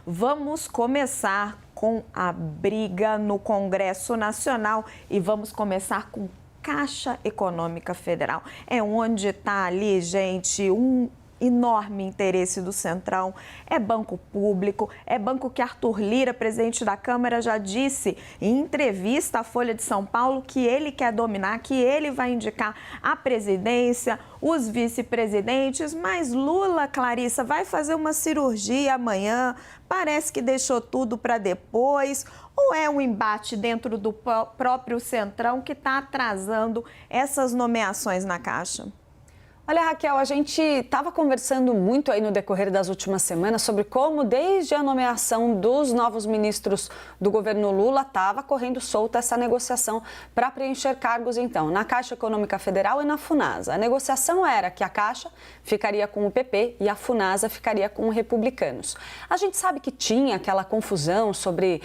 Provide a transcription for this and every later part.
Vamos começar com a briga no Congresso Nacional e vamos começar com Caixa Econômica Federal. É onde está ali, gente, um enorme interesse do Centrão. É banco público, é banco que Arthur Lira, presidente da Câmara, já disse em entrevista à Folha de São Paulo que ele quer dominar, que ele vai indicar a presidência, os vice-presidentes, mas Lula, Clarissa, vai fazer uma cirurgia amanhã, parece que deixou tudo para depois, ou é um embate dentro do próprio Centrão que está atrasando essas nomeações na Caixa? Olha, Raquel, a gente estava conversando muito aí no decorrer das últimas semanas sobre como, desde a nomeação dos novos ministros do governo Lula, estava correndo solta essa negociação para preencher cargos, então, na Caixa Econômica Federal e na Funasa. A negociação era que a Caixa ficaria com o PP e a Funasa ficaria com os republicanos. A gente sabe que tinha aquela confusão sobre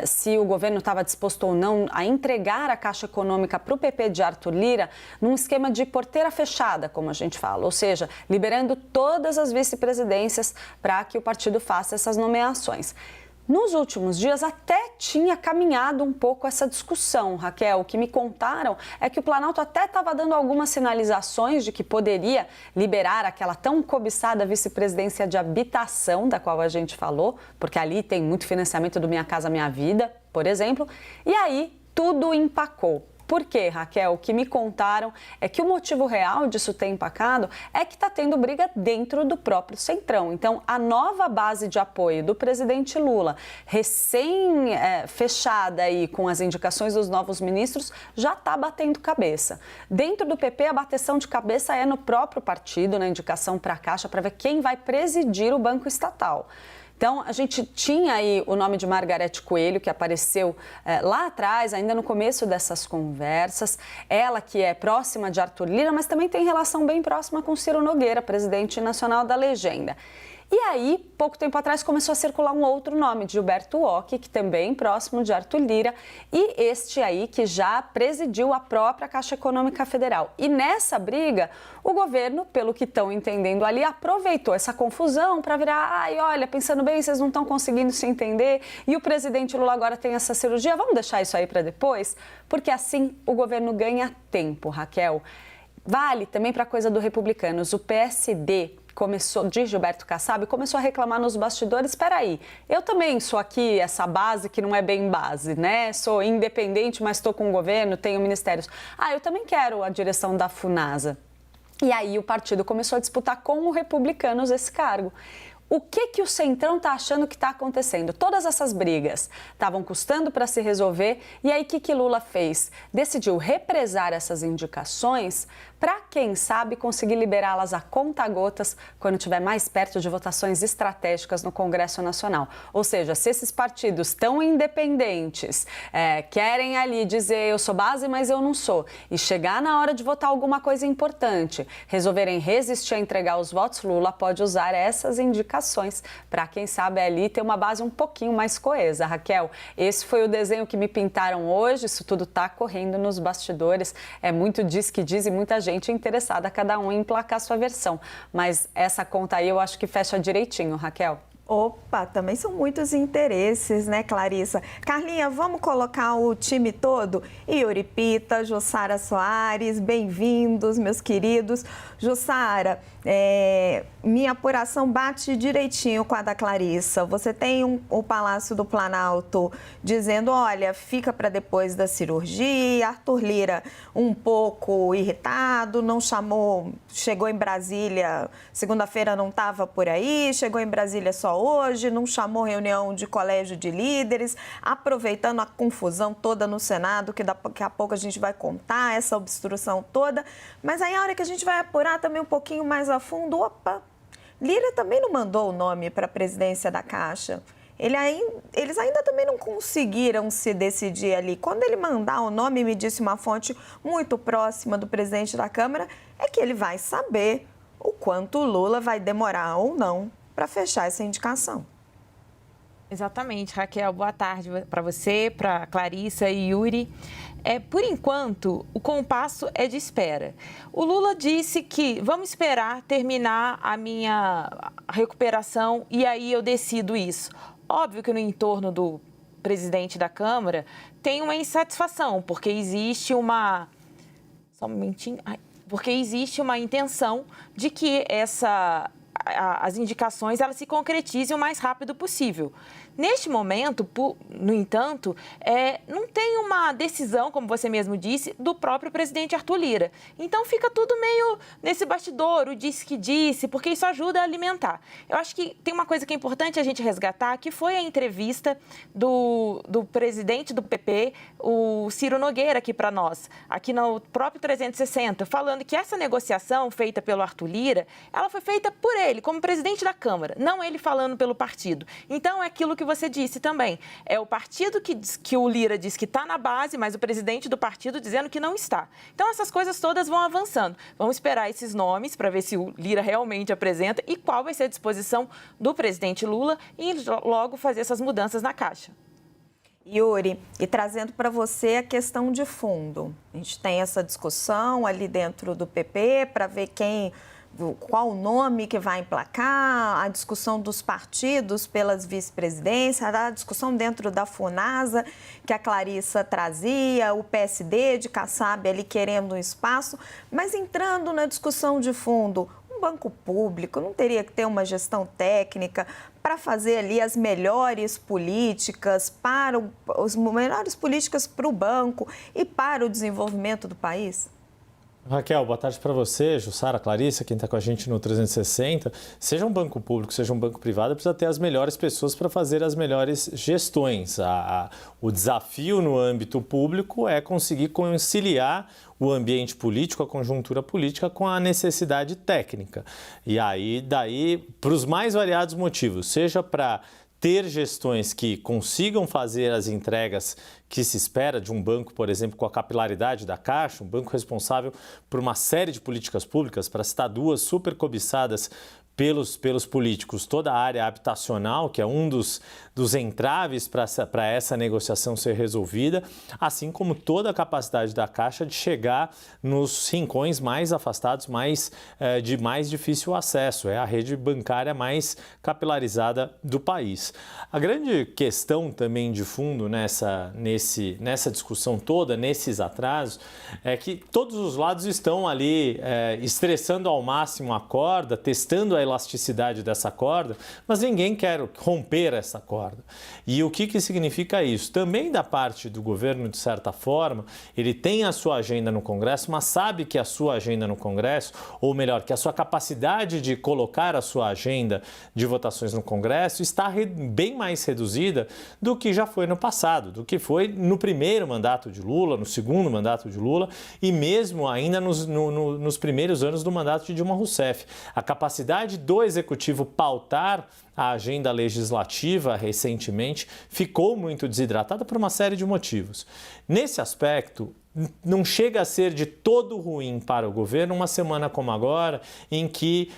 se o governo estava disposto ou não a entregar a Caixa Econômica para o PP de Arthur Lira num esquema de porteira fechada, como a gente fala, ou seja, liberando todas as vice-presidências para que o partido faça essas nomeações. Nos últimos dias até tinha caminhado um pouco essa discussão, Raquel. O que me contaram é que o Planalto até estava dando algumas sinalizações de que poderia liberar aquela tão cobiçada vice-presidência de habitação, da qual a gente falou, porque ali tem muito financiamento do Minha Casa Minha Vida, por exemplo, e aí tudo empacou. Por quê, Raquel? O que me contaram é que o motivo real disso ter empacado é que está tendo briga dentro do próprio Centrão. Então, a nova base de apoio do presidente Lula, fechada aí com as indicações dos novos ministros, já está batendo cabeça. Dentro do PP, a bateção de cabeça é no próprio partido, na indicação para a Caixa, para ver quem vai presidir o Banco Estatal. Então, a gente tinha aí o nome de Margarete Coelho, que apareceu lá atrás, ainda no começo dessas conversas. Ela que é próxima de Arthur Lira, mas também tem relação bem próxima com Ciro Nogueira, presidente nacional da Legenda. E aí, pouco tempo atrás, começou a circular um outro nome, de Gilberto Occhi, que também é próximo de Arthur Lira, e este aí que já presidiu a própria Caixa Econômica Federal. E nessa briga, o governo, pelo que estão entendendo ali, aproveitou essa confusão para virar, ai, olha, pensando bem, vocês não estão conseguindo se entender, e o presidente Lula agora tem essa cirurgia, vamos deixar isso aí para depois? Porque assim o governo ganha tempo, Raquel. Vale também para a coisa do Republicanos, o PSD de Gilberto Kassab, começou a reclamar nos bastidores, espera aí, eu também sou aqui essa base que não é bem base, né? Sou independente, mas estou com o governo, tenho ministérios. Eu também quero a direção da Funasa. E aí o partido começou a disputar com o Republicanos esse cargo. O que o Centrão está achando que está acontecendo? Todas essas brigas estavam custando para se resolver e aí o que Lula fez? Decidiu represar essas indicações para, quem sabe, conseguir liberá-las a conta-gotas quando estiver mais perto de votações estratégicas no Congresso Nacional. Ou seja, se esses partidos tão independentes querem ali dizer eu sou base, mas eu não sou, e chegar na hora de votar alguma coisa importante, resolverem resistir a entregar os votos, Lula pode usar essas indicações para, quem sabe, ali ter uma base um pouquinho mais coesa. Raquel, esse foi o desenho que me pintaram hoje, isso tudo está correndo nos bastidores, é muito diz que diz e muita gente interessada, cada um em emplacar sua versão. Mas essa conta aí eu acho que fecha direitinho, Raquel. Opa, também são muitos interesses, né, Clarissa? Carlinha, vamos colocar o time todo? Yuri Pita, Jussara Soares, bem-vindos, meus queridos. Jussara, minha apuração bate direitinho com a da Clarissa. Você tem o Palácio do Planalto dizendo, olha, fica para depois da cirurgia. Arthur Lira um pouco irritado, não chamou, chegou em Brasília, segunda-feira não estava por aí, chegou em Brasília só hoje, não chamou reunião de colégio de líderes, aproveitando a confusão toda no Senado, que daqui a pouco a gente vai contar essa obstrução toda. Mas aí a hora que a gente vai apurar também um pouquinho mais a fundo, opa, Lira também não mandou o nome para a presidência da Caixa. Eles ainda também não conseguiram se decidir ali. Quando ele mandar o nome, me disse uma fonte muito próxima do presidente da Câmara, é que ele vai saber o quanto o Lula vai demorar ou não para fechar essa indicação. Exatamente, Raquel. Boa tarde para você, para Clarissa e Yuri. Por enquanto, o compasso é de espera. O Lula disse que vamos esperar terminar a minha recuperação e aí eu decido isso. Óbvio que no entorno do presidente da Câmara tem uma insatisfação, porque existe uma... Só um momentinho. Porque existe uma intenção de que as indicações elas se concretizem o mais rápido possível. Neste momento, no entanto, não tem uma decisão, como você mesmo disse, do próprio presidente Arthur Lira. Então, fica tudo meio nesse bastidor, o disse que disse, porque isso ajuda a alimentar. Eu acho que tem uma coisa que é importante a gente resgatar, que foi a entrevista do presidente do PP, o Ciro Nogueira, aqui para nós, aqui no próprio 360, falando que essa negociação feita pelo Arthur Lira, ela foi feita por ele, como presidente da Câmara, não ele falando pelo partido. Então, é aquilo que você disse também. É o partido que o Lira diz que está na base, mas o presidente do partido dizendo que não está. Então, essas coisas todas vão avançando. Vamos esperar esses nomes para ver se o Lira realmente apresenta e qual vai ser a disposição do presidente Lula e logo fazer essas mudanças na Caixa. Yuri, e trazendo para você a questão de fundo. A gente tem essa discussão ali dentro do PP para ver qual o nome que vai emplacar, a discussão dos partidos pelas vice-presidências, a discussão dentro da FUNASA, que a Clarissa trazia, o PSD de Kassab ali querendo um espaço, mas entrando na discussão de fundo, um banco público não teria que ter uma gestão técnica para fazer ali as melhores políticas para o banco e para o desenvolvimento do país? Raquel, boa tarde para você, Jussara, Clarissa, quem está com a gente no 360. Seja um banco público, seja um banco privado, precisa ter as melhores pessoas para fazer as melhores gestões. O desafio no âmbito público é conseguir conciliar o ambiente político, a conjuntura política com a necessidade técnica. E aí, daí, para os mais variados motivos, seja para ter gestões que consigam fazer as entregas que se espera de um banco, por exemplo, com a capilaridade da Caixa, um banco responsável por uma série de políticas públicas, para citar duas super cobiçadas pelos políticos, toda a área habitacional, que é um dos entraves para essa negociação ser resolvida, assim como toda a capacidade da Caixa de chegar nos rincões mais afastados, de mais difícil acesso. É a rede bancária mais capilarizada do país. A grande questão também de fundo nessa discussão toda, nesses atrasos, é que todos os lados estão ali estressando ao máximo a corda, testando a elasticidade dessa corda, mas ninguém quer romper essa corda. E o que significa isso? Também da parte do governo, de certa forma, ele tem a sua agenda no Congresso, mas sabe que a sua agenda no Congresso, ou melhor, que a sua capacidade de colocar a sua agenda de votações no Congresso está bem mais reduzida do que já foi no passado, do que foi no primeiro mandato de Lula, no segundo mandato de Lula e mesmo ainda nos primeiros anos do mandato de Dilma Rousseff. A capacidade do Executivo pautar a agenda legislativa recentemente ficou muito desidratada por uma série de motivos. Nesse aspecto, não chega a ser de todo ruim para o governo uma semana como agora, em que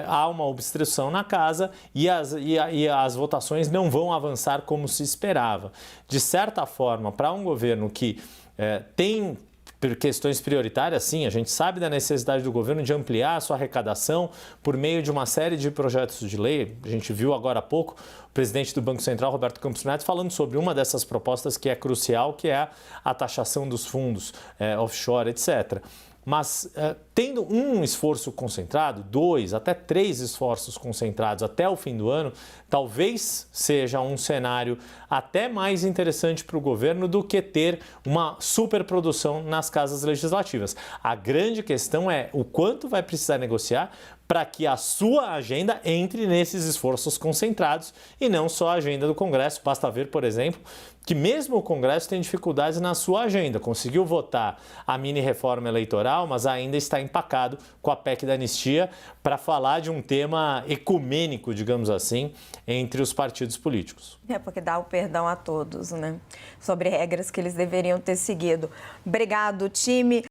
há uma obstrução na casa e as votações não vão avançar como se esperava. De certa forma, para um governo que tem questões prioritárias, sim, a gente sabe da necessidade do governo de ampliar a sua arrecadação por meio de uma série de projetos de lei. A gente viu agora há pouco o presidente do Banco Central, Roberto Campos Neto, falando sobre uma dessas propostas que é crucial, que é a taxação dos fundos offshore, etc. Mas tendo um esforço concentrado, 2 até 3 esforços concentrados até o fim do ano, talvez seja um cenário até mais interessante para o governo do que ter uma superprodução nas casas legislativas. A grande questão é o quanto vai precisar negociar para que a sua agenda entre nesses esforços concentrados e não só a agenda do Congresso. Basta ver, por exemplo, que mesmo o Congresso tem dificuldades na sua agenda. Conseguiu votar a mini-reforma eleitoral, mas ainda está empacado com a PEC da anistia para falar de um tema ecumênico, digamos assim, entre os partidos políticos. Porque dá o perdão a todos, né? Sobre regras que eles deveriam ter seguido. Obrigado, time.